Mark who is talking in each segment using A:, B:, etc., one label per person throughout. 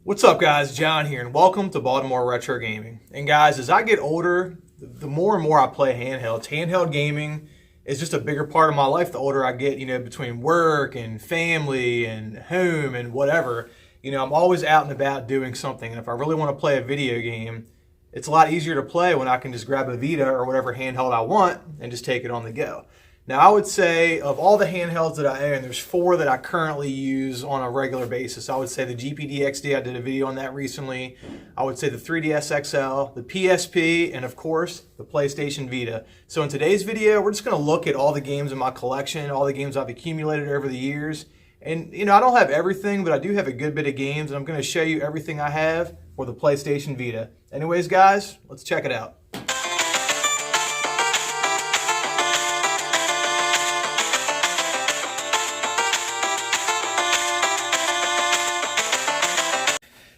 A: What's up, guys? John here, and welcome to Baltimore Retro Gaming. And guys, as I get older, the more and more I play handhelds. Handheld gaming is just a bigger part of my life the older I get, between work and family and home and whatever. I'm always out and about doing something, and if I really want to play a video game, it's a lot easier to play when I can just grab a Vita or whatever handheld I want and just take it on the go. Now, I would say of all the handhelds that I own, there's four that I currently use on a regular basis. I would say the GPD XD, I did a video on that recently. I would say the 3DS XL, the PSP, and of course, the PlayStation Vita. So in today's video, we're just going to look at all the games in my collection, all the games I've accumulated over the years. And, I don't have everything, but I do have a good bit of games, and I'm going to show you everything I have for the PlayStation Vita. Anyways, guys, let's check it out.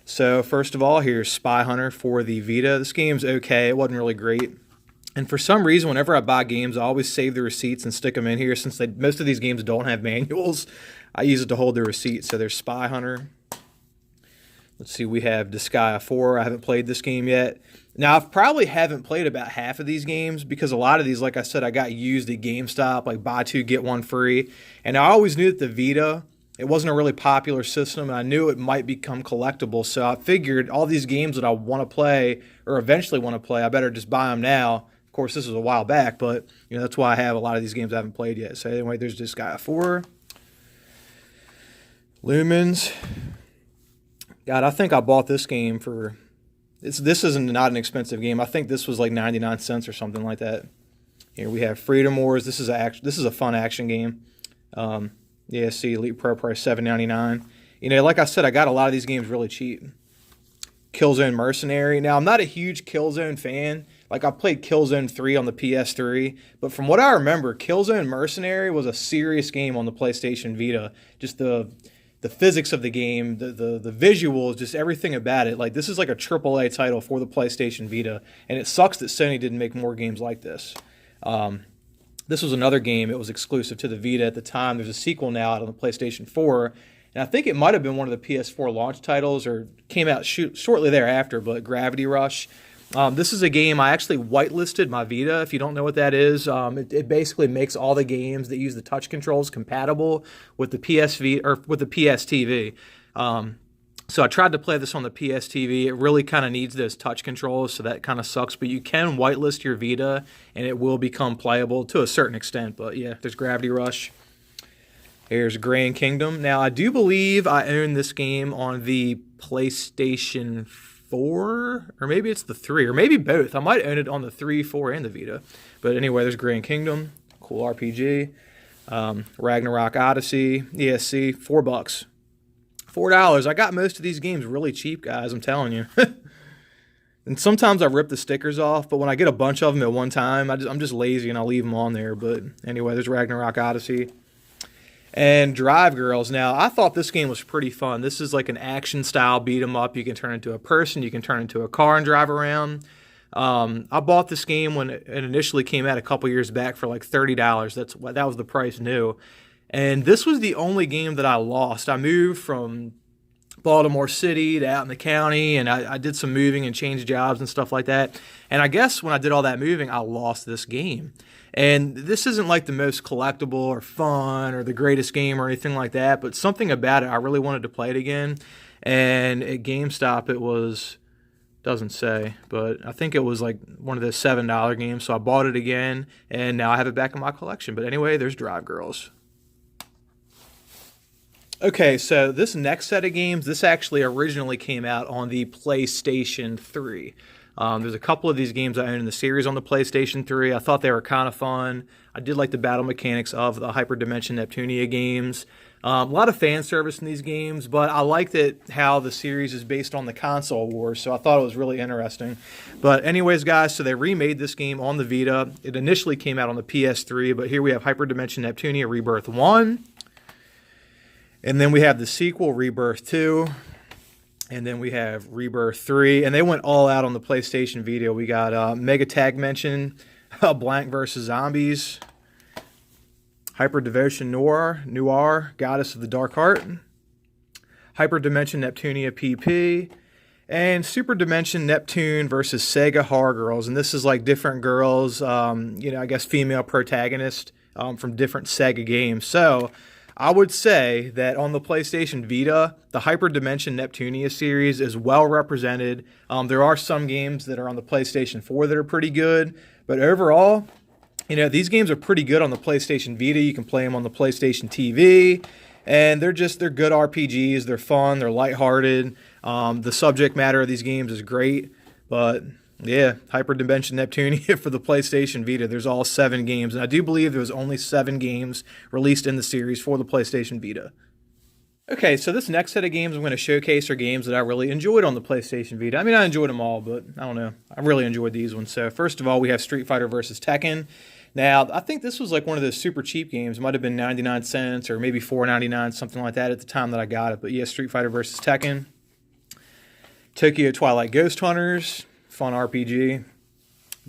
A: So first of all, here's Spy Hunter for the Vita. This game's okay. It wasn't really great. And for some reason, whenever I buy games, I always save the receipts and stick them in here. Since most of these games don't have manuals, I use it to hold the receipts. So there's Spy Hunter. Let's see, we have Disgaea 4. I haven't played this game yet. Now, I probably haven't played about half of these games because a lot of these, like I said, I got used at GameStop, like buy two, get one free. And I always knew that the Vita, it wasn't a really popular system, and I knew it might become collectible. So I figured all these games that I want to play or eventually want to play, I better just buy them now. Of course, this was a while back, but that's why I have a lot of these games I haven't played yet. So anyway, there's Disgaea 4. Lumens. God, I think I bought this game for... This isn't not an expensive game. I think this was like 99 cents or something like that. Here we have Freedom Wars. This is a fun action game. Yeah, see, Elite Pro price $7.99. Like I said, I got a lot of these games really cheap. Killzone Mercenary. Now, I'm not a huge Killzone fan. Like, I played Killzone 3 on the PS3. But from what I remember, Killzone Mercenary was a serious game on the PlayStation Vita. Just the physics of the game, the visuals, just everything about it. Like, this is like a AAA title for the PlayStation Vita. And it sucks that Sony didn't make more games like this. This was another game. It was exclusive to the Vita at the time. There's a sequel now out on the PlayStation 4. And I think it might have been one of the PS4 launch titles or came out shortly thereafter, but Gravity Rush. This is a game I actually whitelisted my Vita. If you don't know what that is, it basically makes all the games that use the touch controls compatible with the PSV or with the PS TV. So I tried to play this on the PS TV. It really kind of needs those touch controls, so that kind of sucks. But you can whitelist your Vita, and it will become playable to a certain extent. But yeah, there's Gravity Rush. Here's Grand Kingdom. Now, I do believe I own this game on the PlayStation 4, or maybe it's the 3, or maybe both. I might own it on the 3, 4, and the Vita. But anyway, there's Grand Kingdom. Cool RPG. Ragnarok Odyssey. ESC, $4. $4. I got most of these games really cheap, guys, I'm telling you. And sometimes I rip the stickers off, but when I get a bunch of them at one time, I'm just lazy and I'll leave them on there. But anyway, there's Ragnarok Odyssey. And Drive Girls. Now, I thought this game was pretty fun. This is like an action-style beat-em-up. You can turn into a person. You can turn into a car and drive around. I bought this game when it initially came out a couple years back for like $30. That was the price new. And this was the only game that I lost. I moved from Baltimore City to out in the county, and I did some moving and changed jobs and stuff like that. And I guess when I did all that moving, I lost this game. And this isn't like the most collectible or fun or the greatest game or anything like that, but something about it, I really wanted to play it again. And at GameStop, it was, doesn't say, but I think it was like one of those $7 games. So I bought it again, and now I have it back in my collection. But anyway, there's Drive Girls. Okay, so this next set of games, this actually originally came out on the PlayStation 3. There's a couple of these games I own in the series on the PlayStation 3. I thought they were kind of fun. I did like the battle mechanics of the Hyperdimension Neptunia games. A lot of fan service in these games, but I liked how the series is based on the console wars, so I thought it was really interesting. But anyways, guys, so they remade this game on the Vita. It initially came out on the PS3, but here we have Hyperdimension Neptunia Rebirth 1. And then we have the sequel, Rebirth 2. And then we have Rebirth 3. And they went all out on the PlayStation Vita. We got Mega Tag Mention, Blank vs. Zombies, Hyper Devotion Noir, Goddess of the Dark Heart, Hyperdimension Neptunia PP, and Super Dimension Neptune versus Sega Horror Girls. And this is like different girls, I guess female protagonists from different Sega games. So I would say that on the PlayStation Vita, the Hyperdimension Neptunia series is well represented. There are some games that are on the PlayStation 4 that are pretty good, but overall, these games are pretty good on the PlayStation Vita. You can play them on the PlayStation TV, and they're good RPGs. They're fun. They're lighthearted. The subject matter of these games is great, but yeah, Hyperdimension Neptunia for the PlayStation Vita. There's all 7 games, and I do believe there was only 7 games released in the series for the PlayStation Vita. Okay, so this next set of games I'm going to showcase are games that I really enjoyed on the PlayStation Vita. I mean, I enjoyed them all, but I don't know. I really enjoyed these ones. So first of all, we have Street Fighter vs. Tekken. Now, I think this was like one of those super cheap games. It might have been 99 cents or maybe $4.99, something like that at the time that I got it. But yeah, Street Fighter vs. Tekken. Tokyo Twilight Ghost Hunters, fun RPG.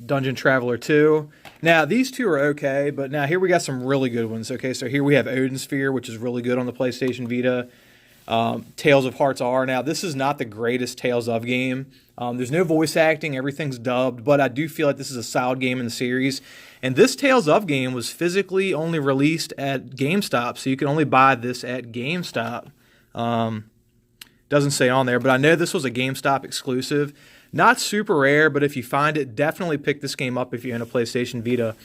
A: Dungeon Traveler 2. Now, these two are okay, but now here we got some really good ones. Okay, so here we have Odin Sphere, which is really good on the PlayStation Vita. Tales of Hearts R. Now, this is not the greatest Tales of game. There's no voice acting. Everything's dubbed, but I do feel like this is a solid game in the series. And this Tales of game was physically only released at GameStop, so you can only buy this at GameStop. Doesn't say on there, but I know this was a GameStop exclusive. Not super rare, but if you find it, definitely pick this game up if you're in a PlayStation Vita.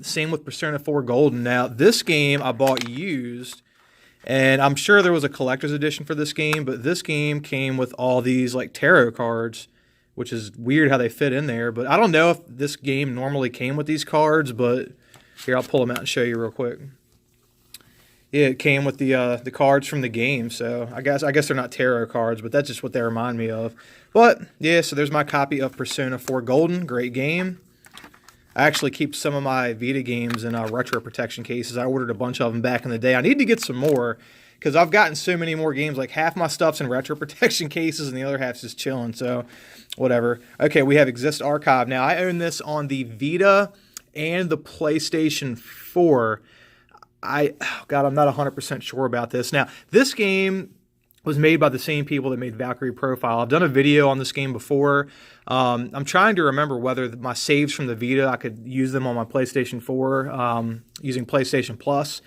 A: Same with Persona 4 Golden. Now, this game I bought used, and I'm sure there was a collector's edition for this game, but this game came with all these like tarot cards, which is weird how they fit in there. But I don't know if this game normally came with these cards, but here, I'll pull them out and show you real quick. Yeah, it came with the cards from the game, so I guess they're not tarot cards, but that's just what they remind me of. But yeah, so there's my copy of Persona 4 Golden. Great game. I actually keep some of my Vita games in retro protection cases. I ordered a bunch of them back in the day. I need to get some more because I've gotten so many more games. Like half my stuff's in retro protection cases and the other half's just chilling. So whatever. Okay, we have Exist Archive. Now I own this on the Vita and the PlayStation 4. I'm not 100% sure about this. Now, this game was made by the same people that made Valkyrie Profile. I've done a video on this game before. I'm trying to remember whether my saves from the Vita, I could use them on my PlayStation 4 using PlayStation Plus.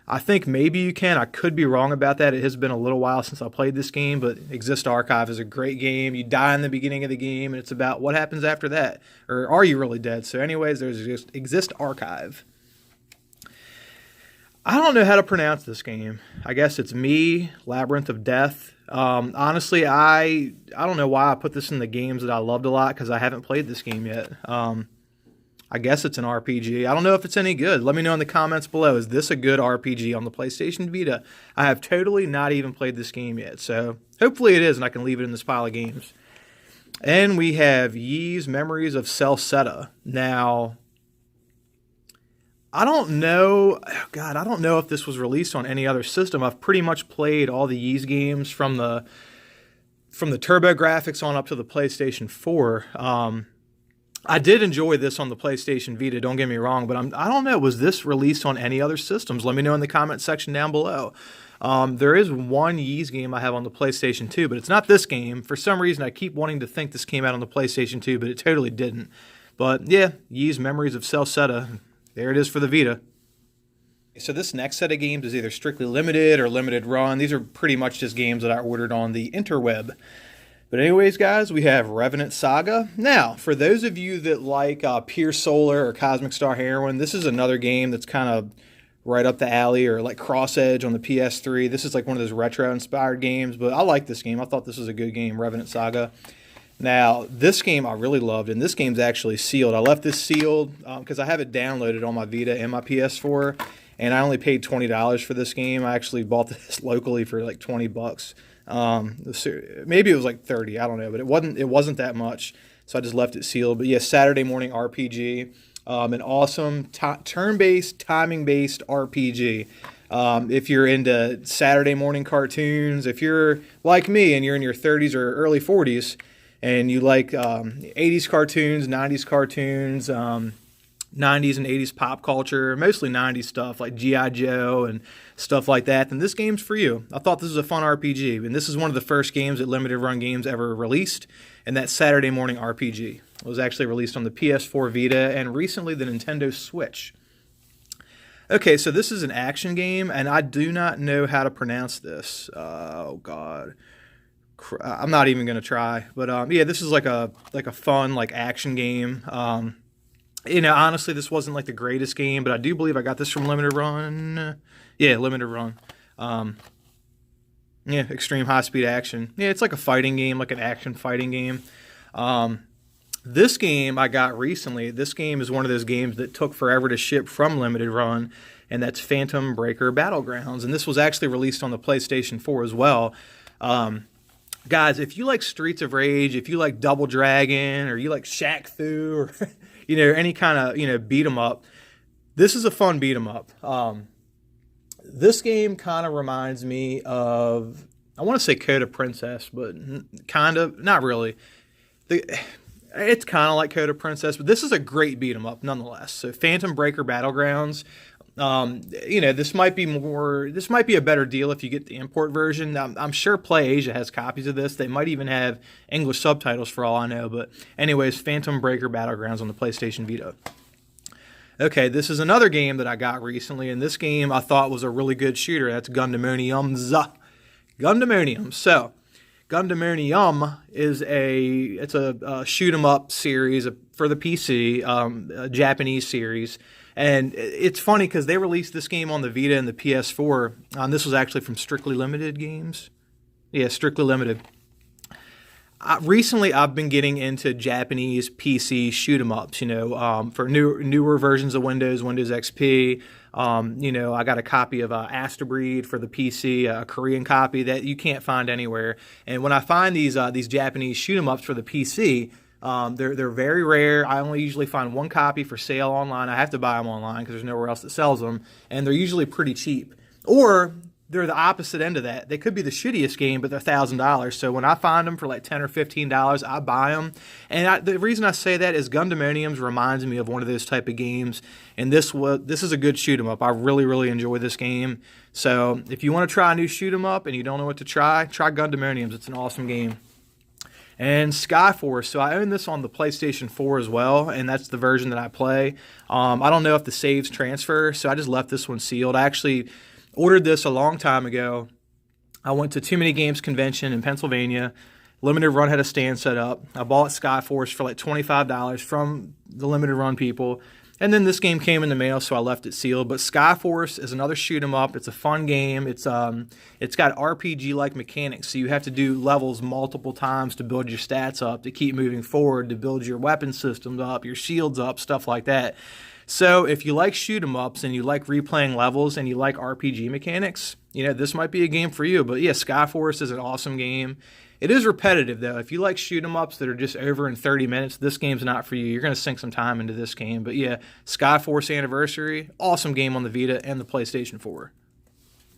A: I think maybe you can. I could be wrong about that. It has been a little while since I played this game, but Exist Archive is a great game. You die in the beginning of the game, and it's about what happens after that. Or are you really dead? So anyways, there's Exist Archive. I don't know how to pronounce this game. I guess it's Me, Labyrinth of Death. Honestly, I don't know why I put this in the games that I loved a lot because I haven't played this game yet. I guess it's an RPG. I don't know if it's any good. Let me know in the comments below. Is this a good RPG on the PlayStation Vita? I have totally not even played this game yet, so hopefully it is, and I can leave it in this pile of games. And we have Ys Memories of Celceta. Now, I don't know, I don't know if this was released on any other system. I've pretty much played all the Ys games from the TurboGrafx on up to the PlayStation 4. I did enjoy this on the PlayStation Vita, don't get me wrong, but I don't know, was this released on any other systems? Let me know in the comment section down below. There is one Ys game I have on the PlayStation 2, but it's not this game. For some reason, I keep wanting to think this came out on the PlayStation 2, but it totally didn't. But yeah, Ys Memories of Celceta. There it is for the Vita. So this next set of games is either strictly limited or limited run. These are pretty much just games that I ordered on the interweb. But anyways, guys, we have Revenant Saga. Now, for those of you that like Pure Solar or Cosmic Star Heroine, this is another game that's kind of right up the alley, or like Cross Edge on the PS3. This is like one of those retro-inspired games, but I like this game. I thought this was a good game, Revenant Saga. Now, this game I really loved, and this game's actually sealed. I left this sealed because I have it downloaded on my Vita and my PS4, and I only paid $20 for this game. I actually bought this locally for like $20. Maybe it was like 30, I don't know, but it wasn't that much, so I just left it sealed. But yeah, Saturday morning RPG, an awesome turn-based, timing-based RPG. If you're into Saturday morning cartoons, if you're like me and you're in your 30s or early 40s, and you like 80s cartoons, 90s cartoons, 90s and 80s pop culture, mostly 90s stuff like G.I. Joe and stuff like that, then this game's for you. I thought this was a fun RPG, and this is one of the first games that Limited Run Games ever released, and that Saturday Morning RPG. It was actually released on the PS4 Vita and recently the Nintendo Switch. Okay, so this is an action game, and I do not know how to pronounce this. Oh, God. I'm not even going to try. But, yeah, this is like a fun, like, action game. You know, honestly, this wasn't like the greatest game, but I do believe I got this from Limited Run. Yeah, Limited Run. Yeah, extreme high-speed action. Yeah, it's like a fighting game, like an action fighting game. This game I got recently. This game is one of those games that took forever to ship from Limited Run, and that's Phantom Breaker Battlegrounds. And this was actually released on the PlayStation 4 as well. Guys, if you like Streets of Rage, if you like Double Dragon, or you like Shaq Fu, or you know, any kind of, you know, beat 'em up, this is a fun beat 'em up. This game kind of reminds me of, I want to say Code of Princess, but kind of, not really. It's kind of like Code of Princess, but this is a great beat 'em up nonetheless. So Phantom Breaker Battlegrounds, you know, this might be a better deal if you get the import version. I'm sure PlayAsia has copies of this. They might even have English subtitles for all I know. But anyways, Phantom Breaker Battlegrounds on the PlayStation Vita. Okay, this is another game that I got recently, and this game I thought was a really good shooter. That's Gundamonium. So, Gundamonium is a shoot 'em up series for the PC, a Japanese series. And it's funny because they released this game on the Vita and the PS4. This was actually from Strictly Limited Games. Yeah, Strictly Limited. Recently, I've been getting into Japanese PC shoot 'em ups. You know, for newer versions of Windows XP. You know, I got a copy of Astabreed for the PC, a Korean copy that you can't find anywhere. And when I find these Japanese shoot 'em ups for the PC, they're very rare. I only usually find one copy for sale online. I have to buy them online because there's nowhere else that sells them, and they're usually pretty cheap. Or they're the opposite end of that. They could be the shittiest game, but they're $1,000. So when I find them for like $10 or $15, I buy them. And the reason I say that is Gundamoniums reminds me of one of those type of games. And this is a good shoot 'em up. I really, really enjoy this game. So if you want to try a new shoot 'em up and you don't know what to try Gundamoniums. It's an awesome game. And Skyforce, so I own this on the PlayStation 4 as well, and that's the version that I play. I don't know if the saves transfer, so I just left this one sealed. I actually ordered this a long time ago. I went to Too Many Games Convention in Pennsylvania. Limited Run had a stand set up. I bought Skyforce for like $25 from the Limited Run people. And then this game came in the mail, so I left it sealed. But Skyforce is another shoot 'em up. It's a fun game. It's got RPG-like mechanics, so you have to do levels multiple times to build your stats up, to keep moving forward, to build your weapon systems up, your shields up, stuff like that. So if you like shoot 'em ups and you like replaying levels and you like RPG mechanics, you know, this might be a game for you. But yeah, Skyforce is an awesome game. It is repetitive, though. If you like shoot 'em ups that are just over in 30 minutes, this game's not for you. You're going to sink some time into this game. But yeah, Skyforce Anniversary, awesome game on the Vita and the PlayStation 4.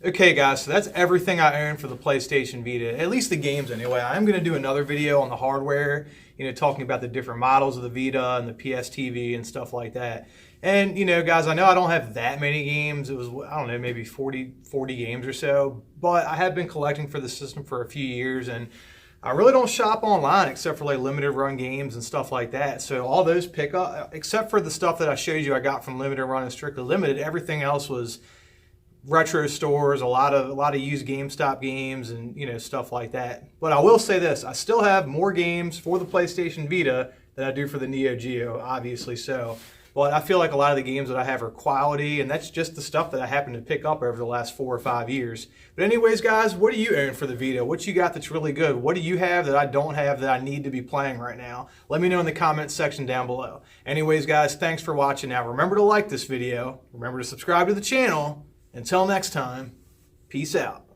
A: Okay, guys, so that's everything I own for the PlayStation Vita, at least the games anyway. I'm going to do another video on the hardware, you know, talking about the different models of the Vita and the PS TV and stuff like that. And, you know, guys, I know I don't have that many games. It was, I don't know, maybe 40 games or so. But I have been collecting for the system for a few years, and I really don't shop online except for like Limited Run Games and stuff like that. So all those pick up, except for the stuff that I showed you I got from Limited Run and Strictly Limited, everything else was retro stores, a lot of used GameStop games, and, you know, stuff like that. But I will say this, I still have more games for the PlayStation Vita than I do for the Neo Geo, obviously so. But I feel like a lot of the games that I have are quality, and that's just the stuff that I happen to pick up over the last 4 or 5 years. But anyways, guys, what do you own for the Vita? What you got that's really good? What do you have that I don't have that I need to be playing right now? Let me know in the comments section down below. Anyways, guys, thanks for watching. Now, remember to like this video. Remember to subscribe to the channel. Until next time, peace out.